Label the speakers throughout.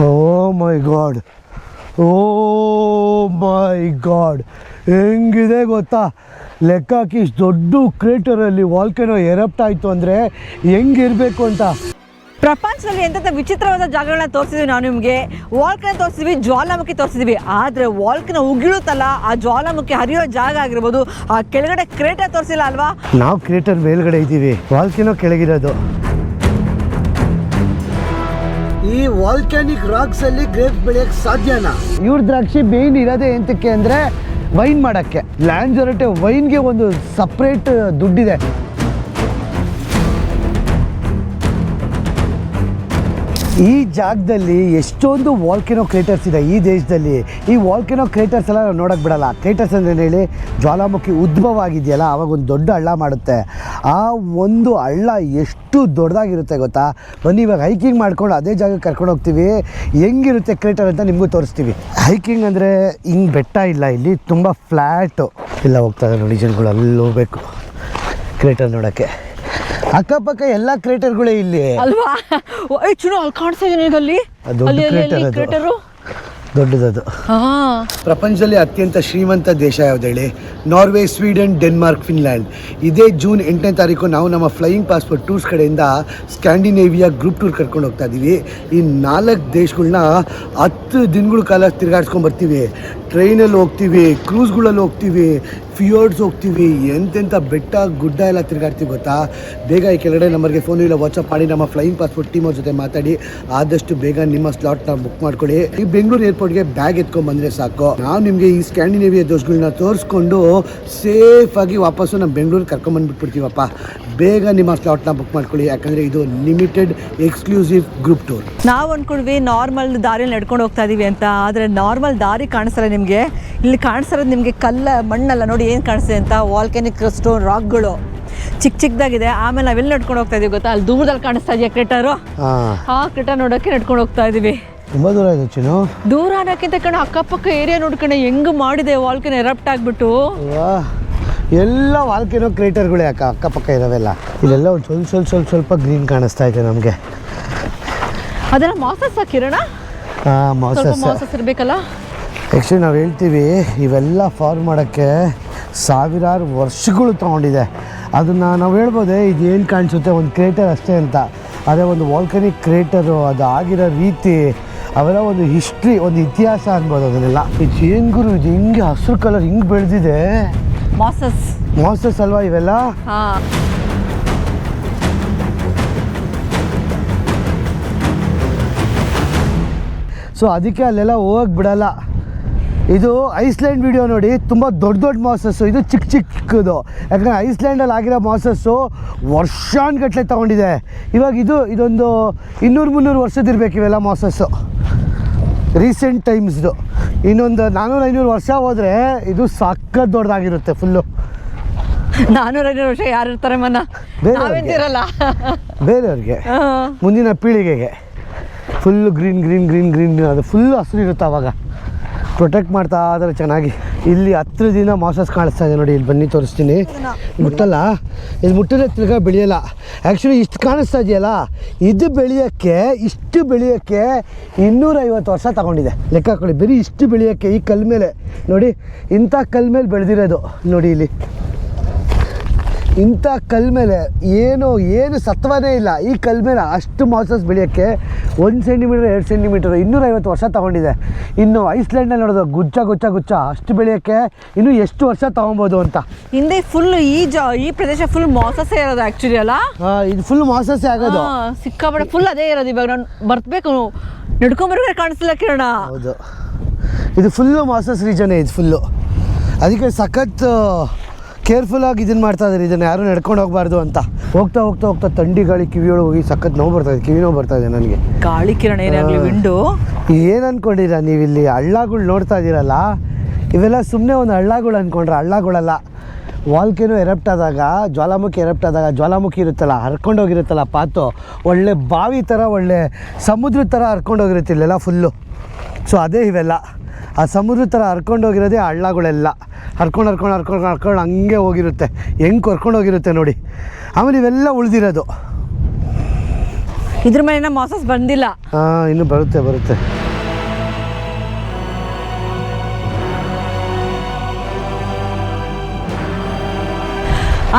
Speaker 1: ಓ ಮೈ god, ಓ ಮೈ god, ಹೆಂಗಿದೆ ಗೊತ್ತಾ? ಲೆಕ್ಕ ಹಾಕಿ ಇಷ್ಟು ದೊಡ್ಡ ಕ್ರೇಟರಲ್ಲಿ ವಾಲ್ಕೆನೋ ಎರಪ್ಟ್ ಆಯಿತು ಅಂದರೆ ಹೆಂಗಿರಬೇಕು ಅಂತ.
Speaker 2: ಪ್ರಪಂಚದಲ್ಲಿ ಎಂಥ ವಿಚಿತ್ರವಾದ ಜಾಗಗಳನ್ನ ತೋರಿಸಿದ್ವಿ ನಾವು ನಿಮಗೆ. ವಾಲ್ಕೆನೋ ತೋರಿಸಿದ್ವಿ, ಜ್ವಾಲಾಮುಖಿ ತೋರಿಸಿದ್ವಿ. ಆದರೆ ವಾಲ್ಕೆನೋ ಉಗಿಳುತ್ತಲ್ಲ, ಆ ಜ್ವಾಲಾಮುಖಿ ಹರಿಯೋ ಜಾಗ ಆಗಿರ್ಬೋದು, ಆ ಕೆಳಗಡೆ ಕ್ರೇಟರ್ ತೋರಿಸಿಲ್ಲ ಅಲ್ವಾ?
Speaker 1: ನಾವು ಕ್ರೇಟರ್ ಮೇಲ್ಗಡೆ ಇದ್ದೀವಿ, ವಾಲ್ಕೆನೋ ಕೆಳಗಿರೋದು. ಈ ವಾಲ್ಕ್ಯಾನಿಕ್ ರಾಕ್ಸ್ ಅಲ್ಲಿ ಗ್ರೇಪ್ಸ್ ಬೆಳೆಯಕ್ಕೆ ಸಾಧ್ಯನಾ? ಇವ್ರ ದ್ರಾಕ್ಷಿ ಮೇನ್ ಇರೋದೇ ಎಂತಕ್ಕೆ ಅಂದರೆ ವೈನ್ ಮಾಡೋಕ್ಕೆ. ಲ್ಯಾಂಜರಟೆ ವೈನ್ಗೆ ಒಂದು ಸಪ್ರೇಟ್ ದುಡ್ಡಿದೆ. ಈ ಜಾಗದಲ್ಲಿ ಎಷ್ಟೊಂದು ವಾಲ್ಕೆನೋ ಕ್ರೇಟರ್ಸ್ ಇದೆ ಈ ದೇಶದಲ್ಲಿ. ಈ ವಾಲ್ಕೆನೋ ಕ್ರೇಟರ್ಸ್ ಎಲ್ಲ ನಾವು ನೋಡೋಕ್ಕೆ ಬಿಡಲ್ಲ. ಕ್ರೇಟರ್ಸ್ ಅಂದರೆ ಹೇಳಿ ಜ್ವಾಲಾಮುಖಿ ಉದ್ಭವ ಆಗಿದೆಯಲ್ಲ, ಆವಾಗ ಒಂದು ದೊಡ್ಡ ಹಳ್ಳ ಮಾಡುತ್ತೆ. ಆ ಒಂದು ಹಳ್ಳ ಎಷ್ಟು ದೊಡ್ಡದಾಗಿರುತ್ತೆ ಗೊತ್ತಾ? ಬನ್ನಿ ಇವಾಗ ಹೈಕಿಂಗ್ ಮಾಡ್ಕೊಂಡು ಅದೇ ಜಾಗಕ್ಕೆ ಕರ್ಕೊಂಡು ಹೋಗ್ತೀವಿ. ಹೆಂಗಿರುತ್ತೆ ಕ್ರೇಟರ್ ಅಂತ ನಿಮಗೂ ತೋರಿಸ್ತೀವಿ. ಹೈಕಿಂಗ್ ಅಂದರೆ ಹಿಂಗೆ ಬೆಟ್ಟ ಇಲ್ಲ, ಇಲ್ಲಿ ತುಂಬ ಫ್ಲ್ಯಾಟು ಇಲ್ಲ. ಹೋಗ್ತಾರೆ ನೋಡಿ ಜನಗಳು, ಅಲ್ಲಿ ಹೋಗ್ಬೇಕು ಕ್ರೇಟರ್ ನೋಡೋಕ್ಕೆ. ಅಕ್ಕಪಕ್ಕ ಎಲ್ಲ ಕ್ರೇಟರ್ಗಳೇ ಇಲ್ಲಿ
Speaker 2: ಅಲ್ವಾ? ಚುನು ಅಲ್ಲಿ ಕಾಣಿಸ್ತಾ ಇದೆ ಅಲ್ಲಿ ಕ್ರೇಟರು,
Speaker 1: ದೊಡ್ಡದದು. ಪ್ರಪಂಚದಲ್ಲಿ ಅತ್ಯಂತ ಶ್ರೀಮಂತ ದೇಶ ಯಾವ್ದು ಹೇಳಿ? Norway, Sweden, Denmark, Finland. ಇದೇ ಜೂನ್ 8ನೇ ತಾರೀಕು ನಾವು ನಮ್ಮ ಫ್ಲೈಯಿಂಗ್ ಪಾಸ್ಪೋರ್ಟ್ ಟೂರ್ಸ್ ಕಡೆಯಿಂದ ಸ್ಕ್ಯಾಂಡಿನೇವಿಯಾ ಗ್ರೂಪ್ ಟೂರ್ ಕರ್ಕೊಂಡು ಹೋಗ್ತಾ ಇದ್ದೀವಿ. ಈ 4 ದೇಶಗಳನ್ನ 10 ದಿನಗಳ ಕಾಲ ತಿರುಗಾಡ್ಸ್ಕೊಂಡು ಬರ್ತೀವಿ. ಟ್ರೈನಲ್ಲಿ ಹೋಗ್ತೀವಿ, ಕ್ರೂಸ್ಗಳಲ್ಲಿ ಹೋಗ್ತೀವಿ, ಫಿಯೋರ್ಡ್ಸ್ ಹೋಗ್ತೀವಿ, ಎಂತೆಂಥ ಬೆಟ್ಟ ಗುಡ್ಡ ಎಲ್ಲ ತಿರುಗಾಡ್ತೀವಿ ಗೊತ್ತಾ? ಬೇಗ ಈ ಕೆಳಗಡೆ ನಂಬರ್ಗೆ ಫೋನ್ ಇಲ್ಲ ವಾಟ್ಸಪ್ ಮಾಡಿ ನಮ್ಮ ಫ್ಲೈಯಿಂಗ್ ಪಾಸ್ಪೋರ್ಟ್ ಟೀಮ್ ಅವ್ರ ಜೊತೆ ಮಾತಾಡಿ ಆದಷ್ಟು ಬೇಗ ನಿಮ್ಮ ಸ್ಲಾಟ್ನ ಬುಕ್ ಮಾಡ್ಕೊಳ್ಳಿ. ಈ ಬೆಂಗಳೂರು ಏರ್ಪೋರ್ಟ್ಗೆ ಬ್ಯಾಗ್ ಎತ್ಕೊಂಡು ಬಂದರೆ ಸಾಕು. ನಾವು ನಿಮಗೆ ಈ ಸ್ಕ್ಯಾಂಡಿನೇವಿಯಾ ದೇಶಗಳನ್ನ ತೋರಿಸ್ಕೊಂಡು ಸೇಫಾಗಿ ವಾಪಸ್ಸು ನಮ್ಮ ಬೆಂಗಳೂರಿಗೆ ಕರ್ಕೊಂಡ್ಬಂದ್ಬಿಟ್ಬಿಡ್ತೀವಪ್ಪ. ಬೇಗ ನಿಮ್ಮ ಸ್ಲಾಟ್ನ ಬುಕ್ ಮಾಡ್ಕೊಳ್ಳಿ, ಯಾಕಂದರೆ ಇದು ಲಿಮಿಟೆಡ್ ಎಕ್ಸ್ಕ್ಲೂಸಿವ್ ಗ್ರೂಪ್ ಟೂರ್.
Speaker 2: ನಾವು ಅಂದ್ಕೊಂಡ್ವಿ ನಾರ್ಮಲ್ ದಾರಿಯಲ್ಲಿ ನಡ್ಕೊಂಡು ಹೋಗ್ತಾ ಇದೀವಿ ಅಂತ, ಆದರೆ ನಾರ್ಮಲ್ ದಾರಿ ಕಾಣಿಸಲ್ಲ ನಿಮಗೆ. ಇಲ್ಲಿ ಕಾಣಿಸ್ತಿರೋದು ನಿಮಗೆ ಕಲ್ಲಲ್ಲ ನೋಡಿ ಏನು ಕಾಣಿಸ್ತಿದೆ ಅಂತ, ವಾಲ್ಕೆನಿಕ್ ಸ್ಟೋನ್ ರಾಕ್ಗಳು ಚಿಕ್ಕ ಚಿಕ್ಕದಾಗಿದೆ. ಆಮೇಲೆ ನಾವೆಲ್ಲಿ ನಡ್ಕೊಂಡು ಹೋಗ್ತಾ ಇದೀವಿ ಗೊತ್ತಾ? ಅಲ್ಲಿ ದೂರದಲ್ಲಿ ಕಾಣಿಸ್ತಾ ಇದೆಯಾ ಕ್ರೇಟರು? ಆ ಕ್ರೇಟರ್ ನೋಡೋಕ್ಕೆ ನಡ್ಕೊಂಡು ಹೋಗ್ತಾ ಇದೀವಿ.
Speaker 1: ತುಂಬ ದೂರ ಇದೆ ಚಿನ್ನು.
Speaker 2: ದೂರ ಅನ್ನೋಕ್ಕಿಂತ ಕಣ ಅಕ್ಕಪಕ್ಕ ಏರಿಯಾ ನೋಡ್ಕೊಂಡು ಹೆಂಗ್ ಮಾಡಿದೆ ವಾಲ್ಕೆನೋ ಎರಪ್ಟ್ ಆಗ್ಬಿಟ್ಟು.
Speaker 1: ಎಲ್ಲ ವಾಲ್ಕೆನೋ ಕ್ರೇಟರ್ಗಳೇ ಅಕ್ಕಪಕ್ಕ ಇರೋವೆಲ್ಲ. ಇಲ್ಲೆಲ್ಲ ಒಂದು ಸ್ವಲ್ಪ ಗ್ರೀನ್ ಕಾಣಿಸ್ತಾ ಇದೆ ನಮಗೆ.
Speaker 2: ಅದೆಲ್ಲ ಮಾಸಸ್ ಕಿರಣ? ಮಾಸಸ್ ಇರಬೇಕಲ್ಲ.
Speaker 1: ಆ್ಯಕ್ಚುಲಿ ನಾವು ಹೇಳ್ತೀವಿ ಇವೆಲ್ಲ ಫಾರ್ಮ್ ಮಾಡೋಕ್ಕೆ ಸಾವಿರಾರು ವರ್ಷಗಳು ತೊಗೊಂಡಿದೆ. ಅದನ್ನು ನಾವು ಹೇಳ್ಬೋದೇ ಇದು ಏನು ಕಾಣಿಸುತ್ತೆ ಒಂದು ಕ್ರೇಟರ್ ಅಷ್ಟೇ ಅಂತ. ಅದೇ ಒಂದು ವಾಲ್ಕನಿಕ್ ಕ್ರೇಟರು, ಅದು ಆಗಿರೋ ರೀತಿ, ಅವೆಲ್ಲ ಒಂದು ಹಿಸ್ಟ್ರಿ, ಒಂದು ಇತಿಹಾಸ ಅನ್ಬೋದು ಅದನ್ನೆಲ್ಲ. ಇದು ಏನು ಗುರು, ಇದು ಹಿಂಗೆ ಹಸಿರು ಕಲರ್ ಹಿಂಗೆ ಬೆಳೆದಿದೆ. ಮಾಸಸ್ ಅಲ್ವಾ ಇವೆಲ್ಲ? ಸೊ ಅದಕ್ಕೆ ಅಲ್ಲೆಲ್ಲ ಹೋಗಕ್ಕೆ ಬಿಡಲ್ಲ. ಇದು ಐಸ್ಲ್ಯಾಂಡ್ ವಿಡಿಯೋ ನೋಡಿ, ತುಂಬ ದೊಡ್ಡ ಮಾಸಸ್ಸು, ಇದು ಚಿಕ್ಕದು. ಯಾಕಂದರೆ ಐಸ್ಲ್ಯಾಂಡಲ್ಲಿ ಆಗಿರೋ ಮಾಸಸ್ಸು ವರ್ಷಾನುಗಟ್ಟಲೆ ತೊಗೊಂಡಿದೆ. ಇವಾಗ ಇದೊಂದು 200-300 ವರ್ಷದಿರ್ಬೇಕು ಇವೆಲ್ಲ ಮಾಸಸ್ಸು, ರೀಸೆಂಟ್ ಟೈಮ್ಸ್ದು. ಇನ್ನೊಂದು 400-500 ವರ್ಷ ಹೋದರೆ ಇದು ಸಖತ್ ದೊಡ್ಡದಾಗಿರುತ್ತೆ ಫುಲ್ಲು.
Speaker 2: 400-500 ವರ್ಷ ಯಾರು ಇರ್ತಾರೆ ಮನ?
Speaker 1: ಬೇರೆಯವ್ರಿಗೆ, ಮುಂದಿನ ಪೀಳಿಗೆಗೆ ಫುಲ್ಲು ಗ್ರೀನ್ ಅದು ಫುಲ್ಲು ಹಸಿರು ಇರುತ್ತೆ. ಆವಾಗ ಪ್ರೊಟೆಕ್ಟ್ ಮಾಡ್ತಾ ಇದ್ದಾರೆ ಚೆನ್ನಾಗಿ. ಇಲ್ಲಿ 10 ದಿನ ಮಾಸಸ್ ಕಾಣಿಸ್ತಾ ಇದೆ ನೋಡಿ. ಇಲ್ಲಿ ಬನ್ನಿ ತೋರಿಸ್ತೀನಿ. ಮುಟ್ಟಲ್ಲ, ಇದು ಮುಟ್ಟಿದ್ರೆ ತಿರ್ಗಾ ಬೆಳೆಯಲ್ಲ. ಆ್ಯಕ್ಚುಲಿ ಇಷ್ಟು ಕಾಣಿಸ್ತಾ ಇದೆಯಲ್ಲ, ಇಷ್ಟು ಬೆಳೆಯೋಕ್ಕೆ 250 ವರ್ಷ ತಗೊಂಡಿದೆ. ಲೆಕ್ಕ ಹಾಕೊಳ್ಳಿ, ಬರೀ ಇಷ್ಟು ಬೆಳೆಯೋಕ್ಕೆ. ಈ ಕಲ್ ಮೇಲೆ ನೋಡಿ, ಇಂಥ ಕಲ್ ಮೇಲೆ ಬೆಳೆದಿರೋದು ನೋಡಿ. ಇಲ್ಲಿ ಇಂಥ ಕಲ್ ಮೇಲೆ ಏನು ಸತ್ವನೇ ಇಲ್ಲ. ಈ ಕಲ್ ಮೇಲೆ ಅಷ್ಟು ಮಾಸಸ್ ಬೆಳೆಯೋಕ್ಕೆ 1 ಸೆಂಟಿಮೀಟರ್ 2 ಸೆಂಟಿಮೀಟರ್ 250 ವರ್ಷ ತೊಗೊಂಡಿದೆ. ಇನ್ನು ಐಸ್ಲ್ಯಾಂಡಲ್ಲಿ ನೋಡೋದು ಗುಚ್ಚ ಅಷ್ಟು ಬೆಳೆಯೋಕ್ಕೆ ಇನ್ನೂ ಎಷ್ಟು ವರ್ಷ ತೊಗೊಬೋದು ಅಂತ.
Speaker 2: ಹಿಂದೆ ಫುಲ್ ಈ ಪ್ರದೇಶ ಫುಲ್ ಮಾಸಸ್ಸೇ ಇರೋದು ಆ್ಯಕ್ಚುಲಿ ಅಲ್ಲ?
Speaker 1: ಇದು ಫುಲ್ ಮಾಸಸ್ಸೇ ಆಗೋದು.
Speaker 2: ಸಿಕ್ಕಾಪಟ್ಟೆ ಫುಲ್ ಅದೇ ಇರೋದು. ಇವಾಗ ನಾನು ಬರ್ತಬೇಕು, ನಡ್ಕೊಂಬರ್ಬೇಕಾದ್ರೆ ಕಾಣಿಸ್ತಿಲ್ಲ ಕಿರಣ. ಹೌದು,
Speaker 1: ಇದು ಫುಲ್ಲು ಮಾಸಸ್ ರೀಜನೇ. ಇದು ಫುಲ್ಲು ಅದಕ್ಕೆ ಸಖತ್ ಕೇರ್ಫುಲ್ಲಾಗಿ ಇದನ್ನು ಮಾಡ್ತಾ ಇದ್ದಾರೆ. ಇದನ್ನು ಯಾರೂ ನಡ್ಕೊಂಡು ಹೋಗಬಾರ್ದು ಅಂತ. ಹೋಗ್ತಾ ಥಂಡಿ ಗಾಳಿ ಕಿವಿಯೊಳಗೆ ಹೋಗಿ ಸಖತ್ ನೋವು ಬರ್ತಾಯಿದೆ, ಕಿವಿ ನೋವು ಬರ್ತಾಯಿದೆ ನನಗೆ.
Speaker 2: ಗಾಳಿ ಕಿರಣ ಏನಾಗಲಿ ವಿಂಡು.
Speaker 1: ಏನು ಅಂದ್ಕೊಂಡಿರ ನೀವಿಲ್ಲಿ ಹಳ್ಳಗಳು ನೋಡ್ತಾ ಇದ್ದೀರಲ್ಲ, ಇವೆಲ್ಲ ಸುಮ್ಮನೆ ಒಂದು ಹಳ್ಳಗಳು ಅಂದ್ಕೊಂಡ್ರೆ ಹಳ್ಳಗಳಲ್ಲ. ವಾಲ್ಕೆನೋ ಎರಪ್ಟ್ ಆದಾಗ, ಜ್ವಾಲಾಮುಖಿ ಎರಪ್ಟ್ ಆದಾಗ, ಜ್ವಾಲಾಮುಖಿ ಇರುತ್ತಲ್ಲ, ಹರ್ಕೊಂಡೋಗಿರುತ್ತಲ್ಲ ಪಾತು, ಒಳ್ಳೆ ಬಾವಿ ಥರ, ಒಳ್ಳೆ ಸಮುದ್ರ ಥರ ಹರ್ಕೊಂಡೋಗಿರುತ್ತೆ ಇಲ್ಲೆಲ್ಲ ಫುಲ್ಲು. ಸೊ ಅದೇ ಇವೆಲ್ಲ ಆ ಸಮುದ್ರ ಥರ ಹರ್ಕೊಂಡೋಗಿರೋದೇ ಹಳ್ಳಗಳೆಲ್ಲ. ಹರ್ಕೊಂಡು ಹಂಗೆ ಹೋಗಿರುತ್ತೆ. ಹೆಂಗೆ ಕರ್ಕೊಂಡು ಹೋಗಿರುತ್ತೆ ನೋಡಿ. ಆಮೇಲೆ ಇವೆಲ್ಲ ಉಳಿದಿರೋದು
Speaker 2: ಇದ್ರ ಮೇಲೆ ಮಾಸಸ್ ಬಂದಿಲ್ಲ.
Speaker 1: ಇನ್ನು ಬರುತ್ತೆ.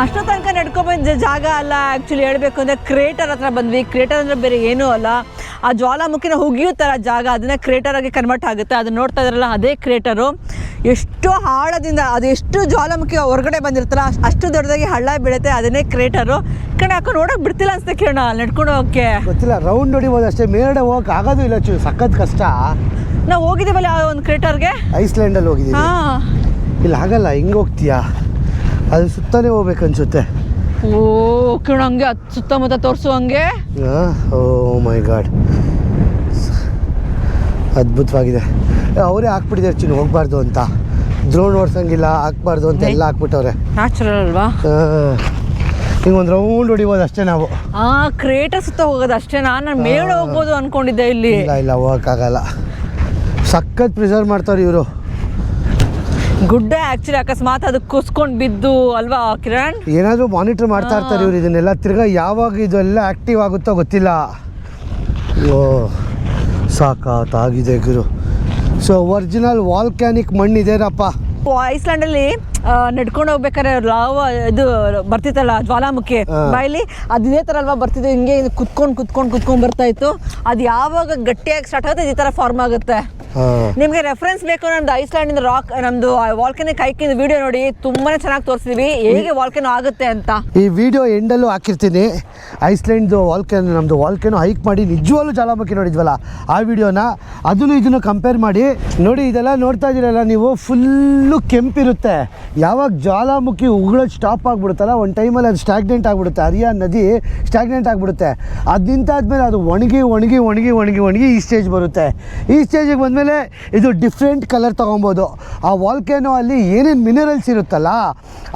Speaker 2: ಅಷ್ಟೋ ತನಕ ನಡ್ಕೊಬಂದ ಜಾಗ ಅಲ್ಲ. ಆ್ಯಕ್ಚುಲಿ ಹೇಳಬೇಕು ಅಂದರೆ ಕ್ರೇಟರ್ ಹತ್ರ ಬಂದ್ವಿ. ಕ್ರೇಟರ್ ಅಂದರೆ ಬೇರೆ ಏನೂ ಅಲ್ಲ, ಆ ಜ್ವಾಲಾಮುಖಿನ ಹುಗಿಯೋ ಥರ ಜಾಗ, ಅದನ್ನೇ ಕ್ರೇಟರಾಗಿ ಕನ್ವರ್ಟ್ ಆಗುತ್ತೆ. ಅದನ್ನ ನೋಡ್ತಾ ಇದ್ರಲ್ಲ, ಅದೇ ಕ್ರೇಟರು. ಎಷ್ಟು ಆಳದಿಂದ ಅದು ಎಷ್ಟು ಜ್ವಾಲಾಮುಖಿ ಹೊರಗಡೆ ಬಂದಿರ್ತಲ್ಲ ಅಷ್ಟು ದೊಡ್ಡದಾಗಿ ಹಳ್ಳ ಬೀಳುತ್ತೆ. ಅದನ್ನೇ ಕ್ರೇಟರು. ಯಾಕೋ ನೋಡೋಕೆ ಬಿಡ್ತಿಲ್ಲ ಅನ್ಸುತ್ತೆ ಕಿರಣ, ನಡ್ಕೊಂಡು ಹೋಗೋಕ್ಕೆ
Speaker 1: ಗೊತ್ತಿಲ್ಲ. ರೌಂಡ್ ಹೊಡಿಬೋದು ಅಷ್ಟೇ, ಮೇಲ್ಗಡೆ ಹೋಗಕ್ಕೆ ಆಗೋದು ಇಲ್ಲ. ಸಖತ್ ಕಷ್ಟ.
Speaker 2: ನಾವು ಹೋಗಿದ್ದೀವಲ್ಲ ಆ ಒಂದು ಕ್ರೇಟರ್ಗೆ,
Speaker 1: ಐಸ್ಲ್ಯಾಂಡಲ್ಲಿ ಹೋಗಿದ್ದೀವಿ. ಇಲ್ಲಿ ಆಗಲ್ಲ, ಹಿಂಗೆ ಹೋಗ್ತೀಯಾ? ಅದು ಸುತ್ತಾನೆ ಹೋಗ್ಬೇಕು ಅನ್ಸುತ್ತೆ.
Speaker 2: ಓ ಕಿರಣ, ಹಂಗೆ ಸುತ್ತಮುತ್ತ ತೋರಿಸು ಹಂಗೆ.
Speaker 1: ಓ ಮೈ ಗಾಡ್, ಅದ್ಭುತವಾಗಿದೆ. ಅವರೇ ಹಾಕ್ಬಿಟ್ಟಿದ್ದಾರೆ ಚಿನ್ನ ಹೋಗ್ಬಾರ್ದು ಅಂತ. ಡ್ರೋನ್ ಓಡಿಸಂಗಿಲ್ಲ, ಹಾಕ್ಬಾರ್ದು ಅಂತ ಎಲ್ಲ ಹಾಕ್ಬಿಟ್ಟವ್ರೆ.
Speaker 2: ನ್ಯಾಚುರಲ್ ಅಲ್ವಾ?
Speaker 1: ಹಿಂಗೆ ಒಂದು ರೌಂಡ್ ಹೊಡಿಬೋದು ಅಷ್ಟೇ ನಾವು.
Speaker 2: ಕ್ರೇಟರ್ ಸುತ್ತ ಹೋಗೋದು ಅಷ್ಟೇ. ನಾನು ಮೇಳೆ ಹೋಗ್ಬೋದು ಅನ್ಕೊಂಡಿದ್ದೆ. ಇಲ್ಲಿ
Speaker 1: ಇಲ್ಲ ಹೋಗೋಕ್ಕಾಗಲ್ಲ. ಸಖತ್ ಪ್ರಿಸರ್ವ್ ಮಾಡ್ತಾರೆ ಇವರು.
Speaker 2: ಗುಡ್ಡ ಆ್ಯಕ್ಚುಲಿ ಅಕಸ್ಮಾತ್ ಅದು ಕುಸ್ಕೊಂಡು ಬಿದ್ದು ಅಲ್ವಾ ಕಿರಣ್?
Speaker 1: ಏನಾದರೂ ಮಾನಿಟರ್ ಮಾಡ್ತಾ ಇರ್ತಾರೆ ಇವರು ಇದನ್ನೆಲ್ಲ. ತಿರ್ಗಾ ಯಾವಾಗ ಇದೆಲ್ಲ ಆ್ಯಕ್ಟಿವ್ ಆಗುತ್ತೋ ಗೊತ್ತಿಲ್ಲ. ಓ ಸಾಕಾಗಿದೆ ಗುರು. ಸೊ ಒರಿಜಿನಲ್ ವಾಲ್ಕ್ಯಾನಿಕ್ ಮಣ್ಣಿದೇನಪ್ಪ.
Speaker 2: ಐಸ್ಲ್ಯಾಂಡಲ್ಲಿ ನಡ್ಕೊಂಡು ಹೋಗ್ಬೇಕಾದ್ರೆ ಲಾವ ಇದು ಬರ್ತಿತ್ತಲ್ಲ ಜ್ವಾಲಾಮುಖಿ ಬಾಯಲ್ಲಿ, ಅದು ಇದೇ ಥರ ಅಲ್ವಾ ಬರ್ತಿದ್ದು. ಹಿಂಗೆ ಕುತ್ಕೊಂಡು ಬರ್ತಾ ಇತ್ತು. ಅದು ಯಾವಾಗ ಗಟ್ಟಿಯಾಗಿ ಸ್ಟಾರ್ಟ್ ಆಗುತ್ತೆ ಇದೇ ಥರ ಫಾರ್ಮ್ ಆಗುತ್ತೆ. ನಿಮಗೆ ರೆಫರೆನ್ಸ್ ಬೇಕು, ನಮ್ದು ಐಸ್ಲ್ಯಾಂಡಿಂದ ರಾಕ್, ನಮ್ದು ವಾಲ್ಕನಿಕ್ ಹೈಕಿಂಗ್ ವಿಡಿಯೋ ನೋಡಿ, ತುಂಬಾನೇ ಚೆನ್ನಾಗಿ ತೋರಿಸಿದ್ವಿ ಹೇಗೆ ವಾಲ್ಕೇನೋ ಆಗುತ್ತೆ ಅಂತ. ಈ ವಿಡಿಯೋ ಎಂಡಲ್ಲೂ ಹಾಕಿರ್ತೀನಿ. ಐಸ್ಲ್ಯಾಂಡ್ದು ವಾಲ್ಕೇನೋ, ನಮ್ದು ವಾಲ್ಕೇನೋ ಹೈಕ್ ಮಾಡಿ ನಿಜವಾಗ್ಲೂ ಜ್ವಾಲಾಮುಖಿ ನೋಡಿದ್ವಲ್ಲ ಆ ವಿಡಿಯೋನ, ಅದನ್ನು ಇದನ್ನು ಕಂಪೇರ್ ಮಾಡಿ ನೋಡಿ. ಇದೆಲ್ಲ ನೋಡ್ತಾ ಇದ್ದೀರಲ್ಲ ನೀವು, ಫುಲ್ಲು ಕೆಂಪಿರುತ್ತೆ. ಯಾವಾಗ ಜ್ವಾಲಾಮುಖಿ ಉಗುಳೋದು ಸ್ಟಾಪ್ ಆಗಿಬಿಡುತ್ತಲ್ಲ, ಒಂದು ಟೈಮಲ್ಲಿ ಅದು ಸ್ಟ್ಯಾಗ್ನೆಂಟ್ ಆಗಿಬಿಡುತ್ತೆ. ಹರಿಯಾಣ ನದಿ ಸ್ಟ್ಯಾಗ್ನೆಂಟ್ ಆಗಿಬಿಡುತ್ತೆ. ಅದು ನಿಂತಾದ್ಮೇಲೆ ಅದು ಒಣಗಿ ಈ ಸ್ಟೇಜ್ ಬರುತ್ತೆ. ಈ ಸ್ಟೇಜಿಗೆ ಬಂದಮೇಲೆ ಇದು ಡಿಫ್ರೆಂಟ್ ಕಲರ್ ತೊಗೊಬೋದು. ಆ ವಾಲ್ಕೇನೋ ಅಲ್ಲಿ ಏನೇನು ಮಿನರಲ್ಸ್ ಇರುತ್ತಲ್ಲ,